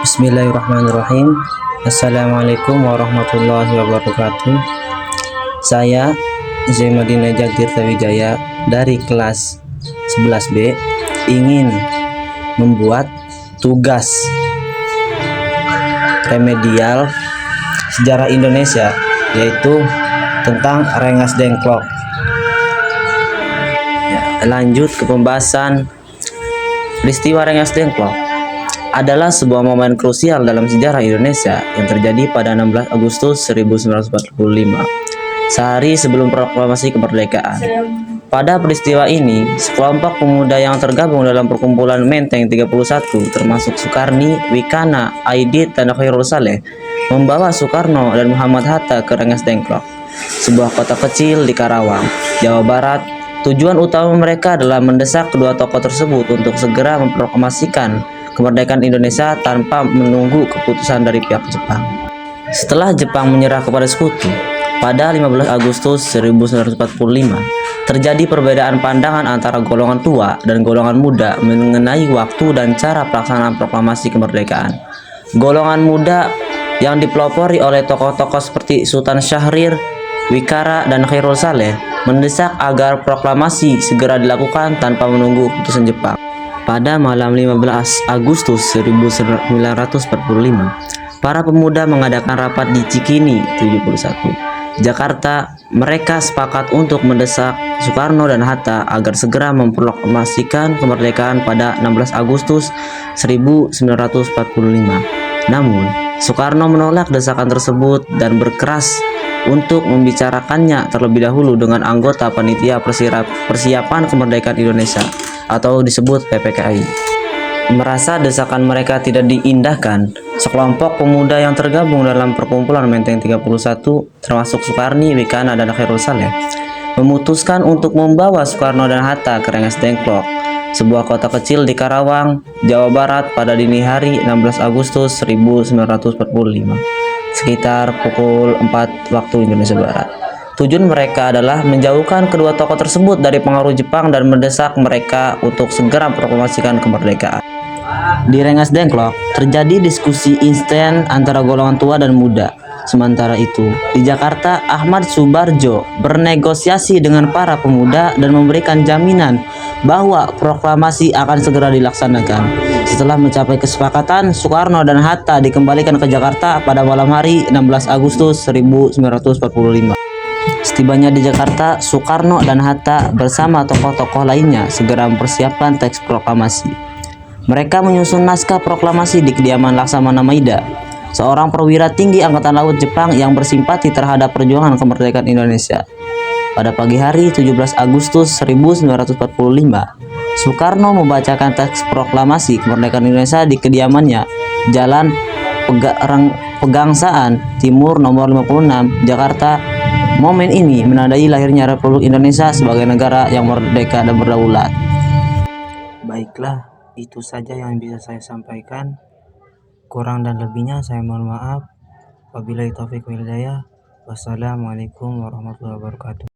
Bismillahirrahmanirrahim. Assalamualaikum warahmatullahi wabarakatuh. Saya Zainuddin Tirta Wijaya dari kelas 11B ingin membuat tugas remedial sejarah Indonesia, yaitu tentang Rengas Dengklok. Lanjut ke pembahasan. Peristiwa Rengas Dengklok adalah sebuah momen krusial dalam sejarah Indonesia yang terjadi pada 16 Agustus 1945, sehari sebelum proklamasi kemerdekaan. Pada peristiwa ini, sekelompok pemuda yang tergabung dalam perkumpulan Menteng 31 termasuk Sukarni, Wikana, Aidit, dan Khairul Saleh membawa Soekarno dan Muhammad Hatta ke Rengas Dengklok, sebuah kota kecil di Karawang, Jawa Barat. Tujuan utama mereka adalah mendesak kedua tokoh tersebut untuk segera memproklamasikan kemerdekaan Indonesia tanpa menunggu keputusan dari pihak Jepang. Setelah Jepang menyerah kepada sekutu pada 15 Agustus 1945, terjadi perbedaan pandangan antara golongan tua dan golongan muda mengenai waktu dan cara pelaksanaan proklamasi kemerdekaan. Golongan muda yang dipelopori oleh tokoh-tokoh seperti Sultan Syahrir, Wikara, dan Khairul Saleh mendesak agar proklamasi segera dilakukan tanpa menunggu keputusan Jepang. Pada malam 15 Agustus 1945, para pemuda mengadakan rapat di Cikini 71, Jakarta. Mereka sepakat untuk mendesak Soekarno dan Hatta agar segera memproklamasikan kemerdekaan pada 16 Agustus 1945. Namun, Soekarno menolak desakan tersebut dan berkeras untuk membicarakannya terlebih dahulu dengan anggota Panitia Persiapan Kemerdekaan Indonesia atau disebut PPKI. Merasa desakan mereka tidak diindahkan, sekelompok pemuda yang tergabung dalam perkumpulan Menteng 31 termasuk Sukarni, Wikana, dan Khairul Saleh memutuskan untuk membawa Soekarno dan Hatta ke Rengas Dengklok, sebuah kota kecil di Karawang, Jawa Barat pada dini hari 16 Agustus 1945 sekitar pukul 4 waktu Indonesia Barat. Tujuan mereka adalah menjauhkan kedua tokoh tersebut dari pengaruh Jepang dan mendesak mereka untuk segera memproklamasikan kemerdekaan. Di Rengas Dengklok terjadi diskusi instan antara golongan tua dan muda. Sementara itu, di Jakarta, Ahmad Subarjo bernegosiasi dengan para pemuda dan memberikan jaminan bahwa proklamasi akan segera dilaksanakan. Setelah mencapai kesepakatan, Soekarno dan Hatta dikembalikan ke Jakarta pada malam hari 16 Agustus 1945. Setibanya di Jakarta, Soekarno dan Hatta bersama tokoh-tokoh lainnya segera mempersiapkan teks proklamasi. Mereka menyusun naskah proklamasi di kediaman Laksamana Maida, seorang perwira tinggi Angkatan Laut Jepang yang bersimpati terhadap perjuangan kemerdekaan Indonesia. Pada pagi hari 17 Agustus 1945, Soekarno membacakan teks proklamasi kemerdekaan Indonesia di kediamannya, Jalan Pegangsaan Timur nomor 56, Jakarta. Momen ini menandai lahirnya Republik Indonesia sebagai negara yang merdeka dan berdaulat. Baiklah, itu saja yang bisa saya sampaikan. Kurang dan lebihnya saya mohon maaf. Wabillahi taufiq wal hidayah. Wassalamualaikum warahmatullahi wabarakatuh.